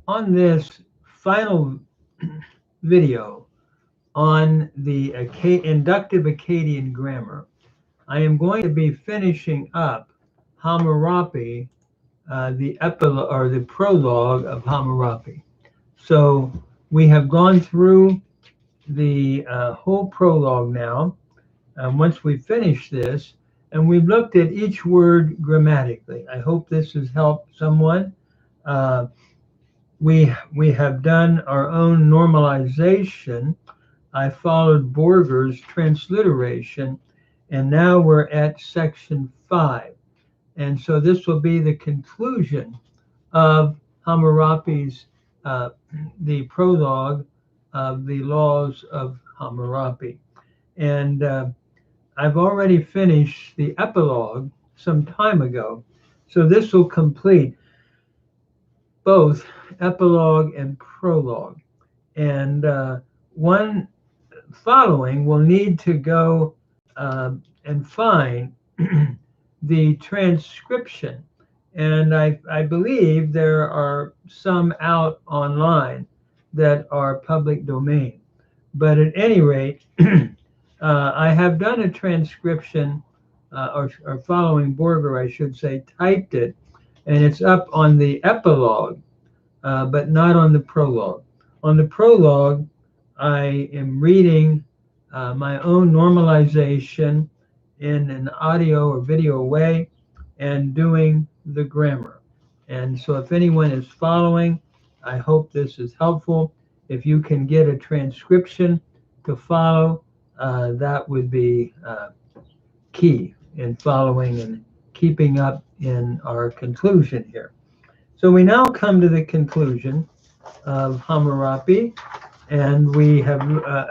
On this final video on the inductive Akkadian grammar, I am going to be finishing up Hammurabi, the epilogue or the prologue of Hammurabi. So we have gone through the whole prologue now. Once we finish this, and we've looked at each word grammatically. I hope this has helped someone. Uh, we have done our own normalization. I followed Borger's transliteration, and now we're at section 5. And so this will be the conclusion of Hammurabi's, the prologue of the laws of Hammurabi. And I've already finished the epilogue some time ago. So this will complete both epilogue and prologue. And one following will need to go and find the transcription. And I believe there are some out online that are public domain. But at any rate, I have done a transcription, or following Borger, I should say, typed it, and it's up on the epilogue, but not on the prologue. On the prologue, I am reading my own normalization in an audio or video way and doing the grammar. And so if anyone is following, I hope this is helpful. If you can get a transcription to follow, that would be key in following and keeping up in our conclusion here. So we now come to the conclusion of Hammurabi, and we have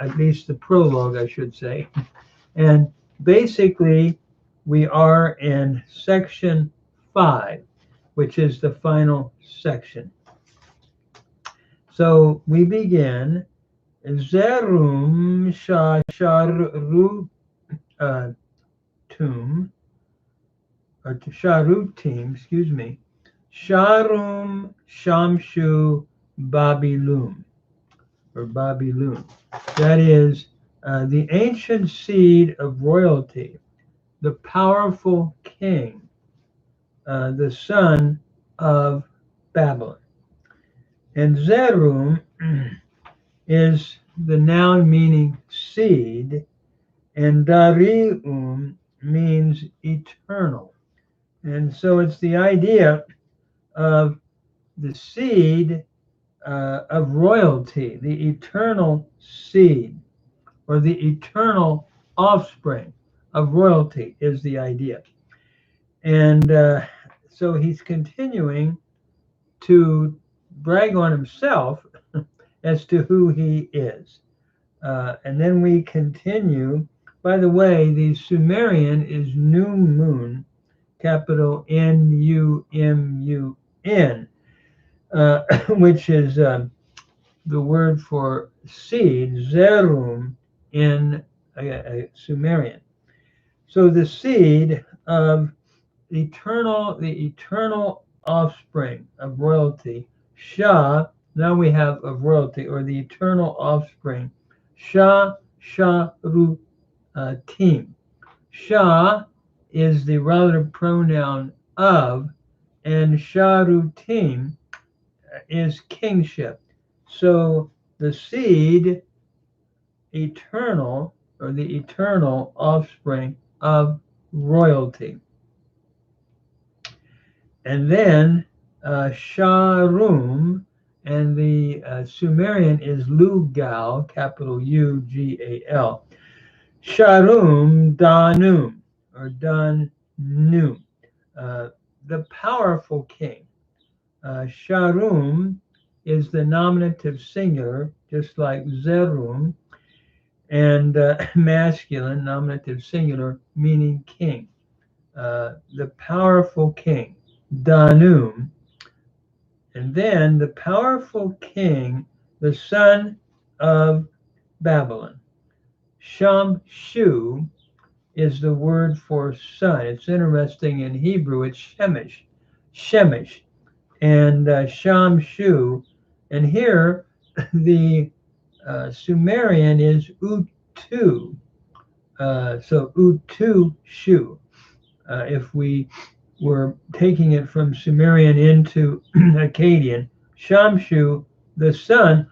at least the prologue, I should say. And basically, we are in section 5, which is the final section. So we begin. Zerum sharutum, or sharutim, excuse me, sharum shamshu babilum, or Babilun. That is the ancient seed of royalty, the powerful king, the son of Babylon. And Zerum is the noun meaning seed, and Darium means eternal. And so it's the idea of the seed of royalty, the eternal seed, or the eternal offspring of royalty is the idea. And so he's continuing to brag on himself as to who he is. And then we continue. By the way, the Sumerian is new moon, capital N-U-M-U-N, which is the word for seed, zerum, in Sumerian. So the seed of the eternal offspring of royalty, Shah, now we have of royalty, or the eternal offspring, Shah Sharutim. Shah is the relative pronoun of, and Sharutim is kingship. So the seed, eternal, or the eternal offspring of royalty. And then Sharum, and the Sumerian is Lugal, capital U-G-A-L. Sharum Danum, or Danum, the powerful king. Sharum is the nominative singular, just like Zerum, and masculine, nominative singular, meaning king. The powerful king, Danum. And then the powerful king, the son of Babylon. Shamshu is the word for son. It's interesting, in Hebrew it's Shemesh. And Shamshu And here, the Sumerian is utu. So utu shu. If we were taking it from Sumerian into Akkadian, Shamshu, the son,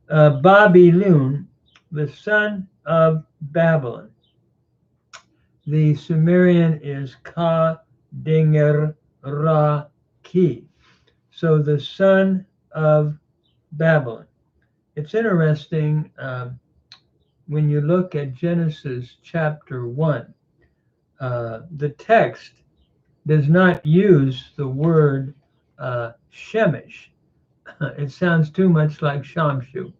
Babilun, the son of Babylon. The Sumerian is Ka Dinger Ra Ki. So the son of Babylon. It's interesting when you look at Genesis chapter 1, the text does not use the word Shemesh. It sounds too much like Shamshu.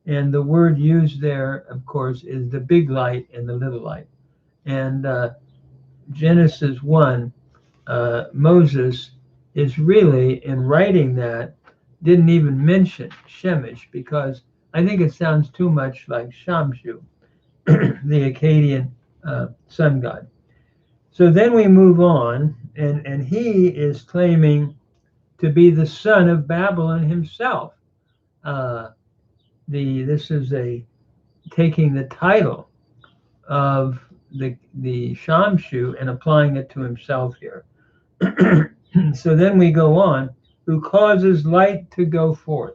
And the word used there, of course, is the big light and the little light. And Genesis 1, Moses is really, in writing that, didn't even mention Shemesh because I think it sounds too much like Shamshu, the Akkadian sun god. So then we move on, and he is claiming to be the son of Babylon himself. This is taking the title of the Shamshu and applying it to himself here. So then we go on, who causes light to go forth.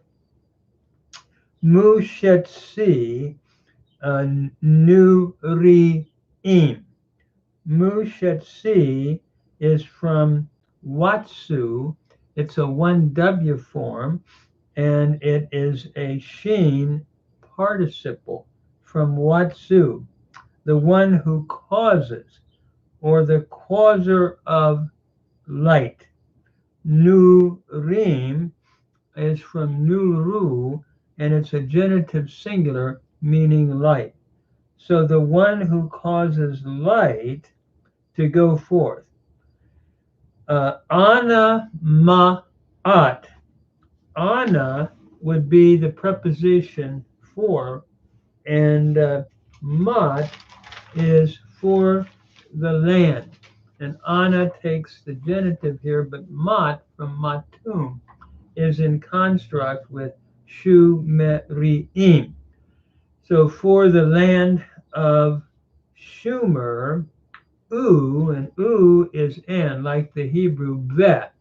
Mushetsi Nuriim. Mushetsi is from Watsu. It's a 1W form, and it is a Sheen participle from Watsu, the one who causes, or the causer of light. Nurim is from Nuru, and it's a genitive singular meaning light. So the one who causes light to go forth. Ana ma'at. Ana would be the preposition for, and mat is for the land. And ana takes the genitive here, but mat from matum is in construct with shumeriim. So for the land of Shumer, and is and, like the Hebrew vet,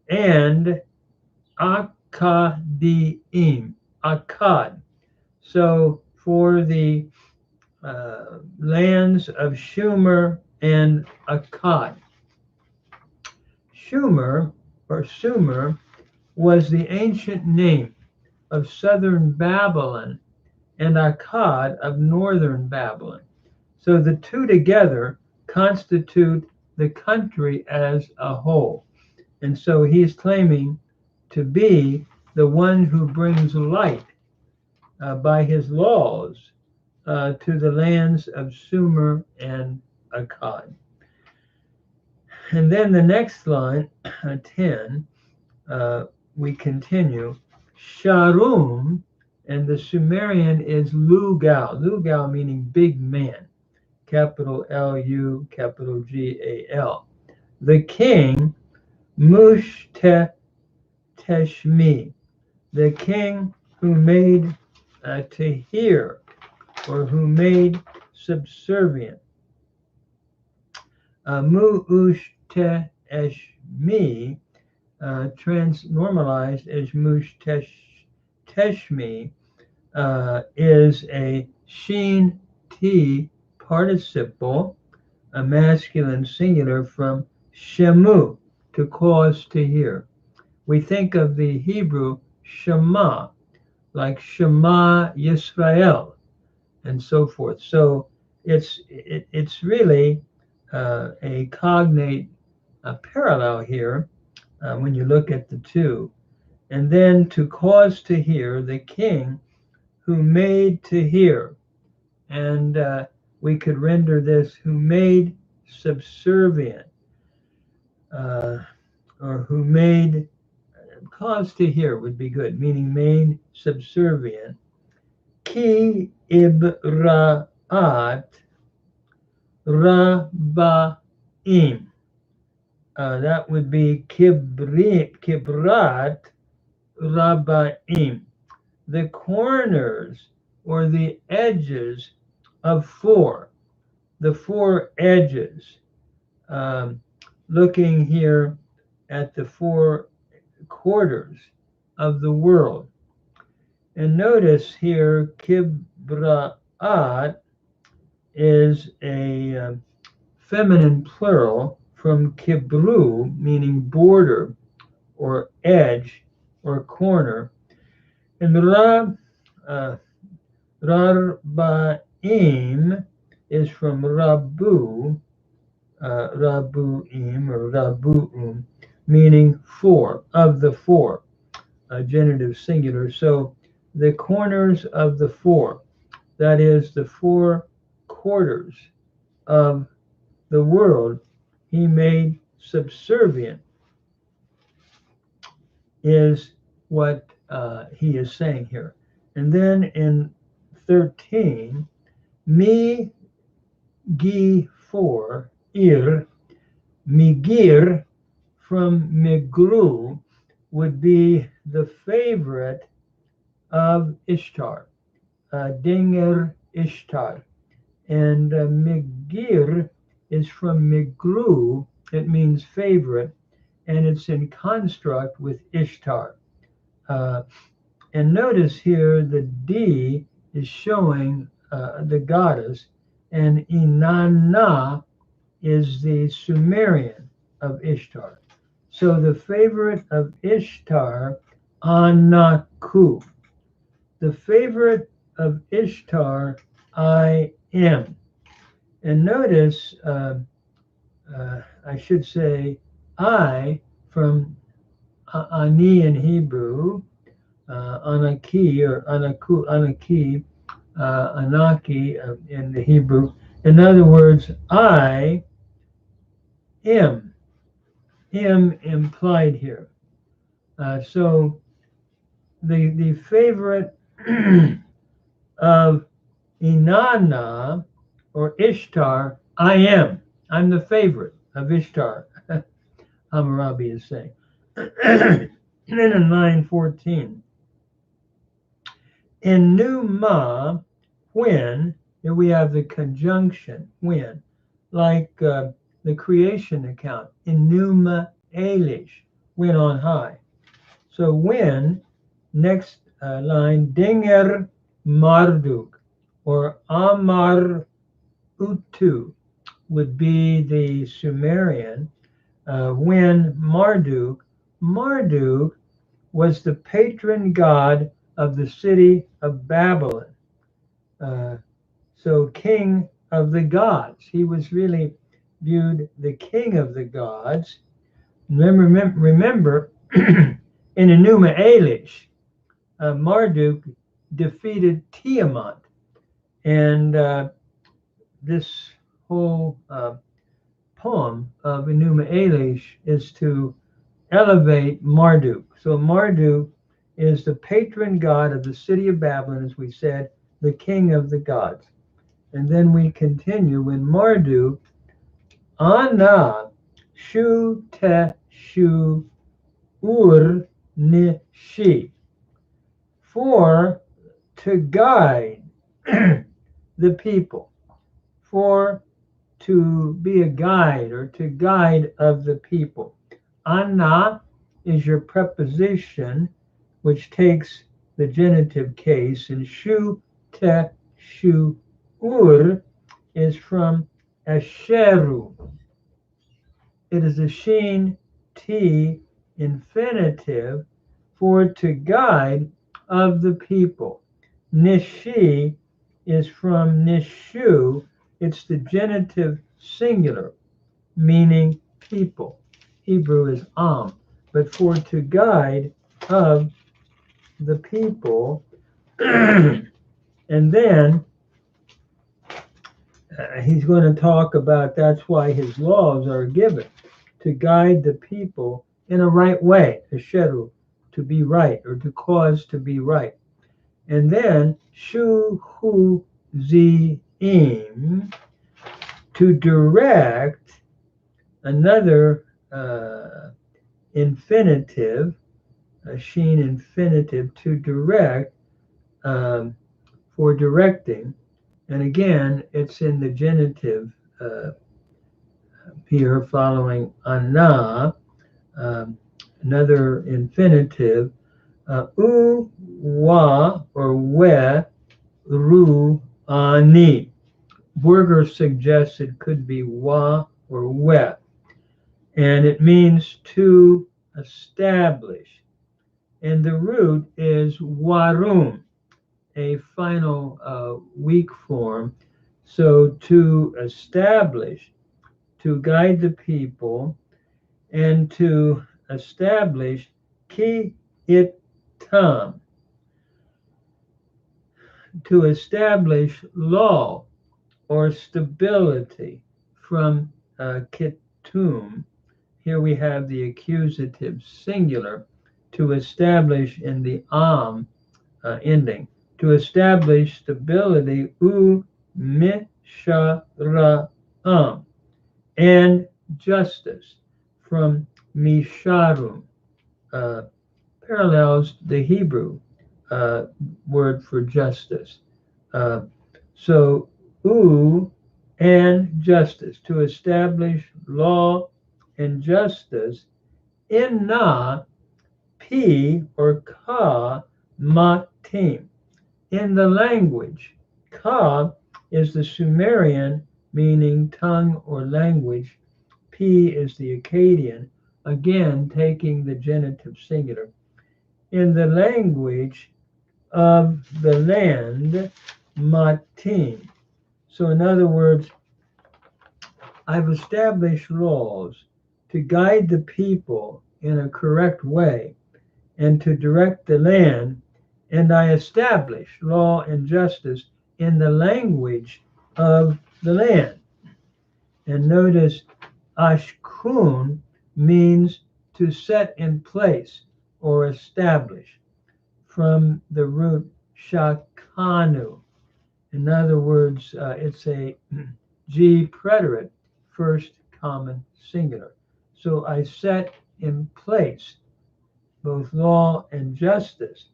and Akkadiim, Akkad. So for the lands of Shumer and Akkad. Shumer, or Sumer, was the ancient name of southern Babylon and Akkad of northern Babylon. So the two together constitute the country as a whole. And so he's claiming to be the one who brings light by his laws to the lands of Sumer and Akkad. And then the next line, 10, we continue. Sharum, and the Sumerian is Lugal. Lugal meaning big man. Capital L-U, capital G-A-L. The king, Mushteshmi. The king who made to hear, or who made subservient. Mushteshmi, normalized as Mushteshmi, is a Sheen T participle, a masculine singular from Shemu, to cause to hear. We think of the Hebrew Shema, like Shema Yisrael, and so forth. So it's really a cognate parallel here when you look at the two. And then to cause to hear, the king who made to hear. And we could render this who made subservient, or who made, cause to hear would be good, meaning made subservient. Ki ibra'at raba'im. That would be kibrat Rabbaim, the corners or the edges of four, the four edges. Looking here at the four quarters of the world. And notice here, kibraat is a feminine plural from kibru, meaning border or edge or corner. And Rarbaim is from Rabu, Rabuim or Rabuum, meaning four, of the four, genitive singular. So the corners of the four, that is the four quarters of the world, he made subservient, is what he is saying here. And then in 13, mi gi for ir, migir from migru would be the favorite of Ishtar, Dinger Ishtar. And migir is from migru, it means favorite, and it's in construct with Ishtar. And notice here the D is showing the goddess, and Inanna is the Sumerian of Ishtar. So the favorite of Ishtar, Anaku. The favorite of Ishtar, I am. And notice, I should say, I from Ani in Hebrew, Anaki or Anaku, Anaki, Anaki in the Hebrew. In other words, I am implied here. So the favorite of Inanna or Ishtar, I am. I'm the favorite of Ishtar, Hammurabi is saying. And then in line 14, in Numa, when, here we have the conjunction, when, like the creation account, in Numa Elish, when on high. So when, next line, Dinger Marduk, or Amar Utu, would be the Sumerian. When Marduk was the patron god of the city of Babylon. So king of the gods. He was really viewed the king of the gods. Remember in Enuma Elish, Marduk defeated Tiamat. And this whole poem of Enuma Elish is to elevate Marduk. So Marduk is the patron god of the city of Babylon, as we said, the king of the gods. And then we continue when Marduk, Ana Shu Te Shu Ur Nishi, for to guide the people, for to be a guide or to guide of the people. Ana is your preposition, which takes the genitive case, and Shu Te Shu Ur is from Asheru. It is a Shin T infinitive for to guide of the people. Nishi is from Nishu. It's the genitive singular, meaning people. Hebrew is Am. But for to guide of the people, and then he's going to talk about that's why his laws are given, to guide the people in a right way, Asheru, to be right, or to cause to be right. And then Shu Hu Zi Im, to direct, another infinitive, a sheen infinitive, to direct, for directing. And again, it's in the genitive here following ana, another infinitive, u, wa, or we, ru, ani. Burger suggests it could be wa or we, and it means to establish. And the root is warum, a final weak form. So to establish, to guide the people, and to establish ki it tam, to establish law or stability, from kitum. Here we have the accusative singular, to establish in the ending, to establish stability, u mishara'am, and justice, from misharum, parallels the Hebrew word for justice. So u and justice, to establish law and justice, in na, p, or ka, matim. In the language, ka is the Sumerian, meaning tongue or language. P is the Akkadian, again taking the genitive singular. In the language of the land, matim. So in other words, I've established laws to guide the people in a correct way and to direct the land, and I establish law and justice in the language of the land. And notice ashkun means to set in place or establish, from the root shakanu. In other words, it's a G preterite, first common singular. So I set in place both law and justice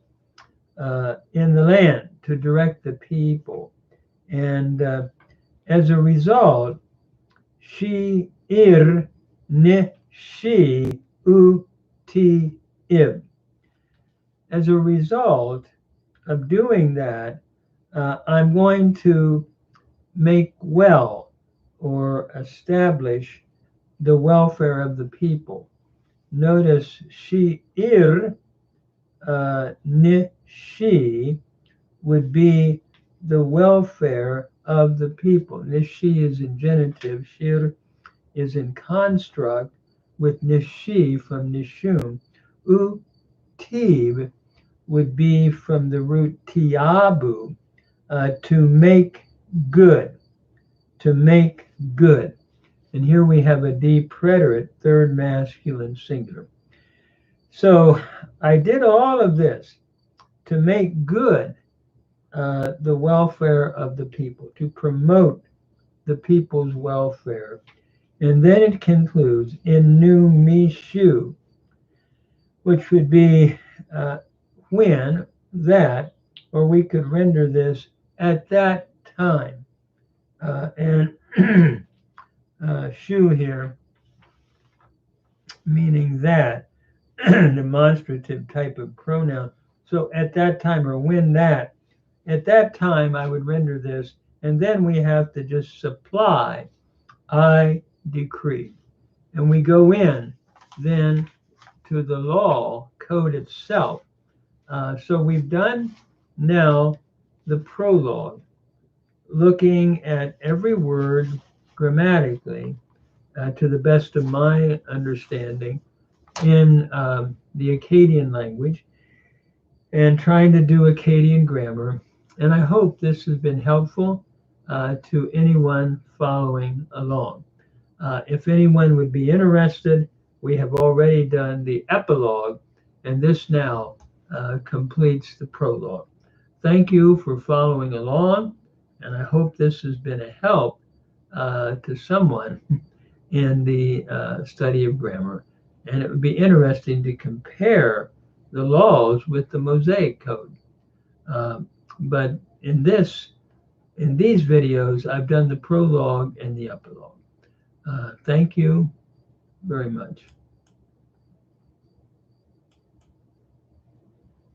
in the land to direct the people. And as a result, she ir ni she u ti ib. As a result of doing that, I'm going to make well or establish the welfare of the people. Notice she ir ni she would be the welfare of the people. Nishi is in genitive, shir is in construct, with nishi from nishum. Utib would be from the root tiabu, to make good, to make good. And here we have a D preterite, third masculine singular. So I did all of this to make good the welfare of the people, to promote the people's welfare. And then it concludes in nu mishu, which would be when, that, or we could render this at that time. And shu here, meaning that, demonstrative type of pronoun. So at that time, or when that, at that time I would render this, and then we have to just supply I decree. And we go in then to the law code itself. So we've done now the prologue, looking at every word grammatically to the best of my understanding in the Akkadian language, and trying to do Akkadian grammar. And I hope this has been helpful to anyone following along. If anyone would be interested, we have already done the epilogue, and this now completes the prologue. Thank you for following along, and I hope this has been a help to someone in the study of grammar. And it would be interesting to compare the laws with the Mosaic Code. But in these videos, I've done the prologue and the epilogue. Thank you very much.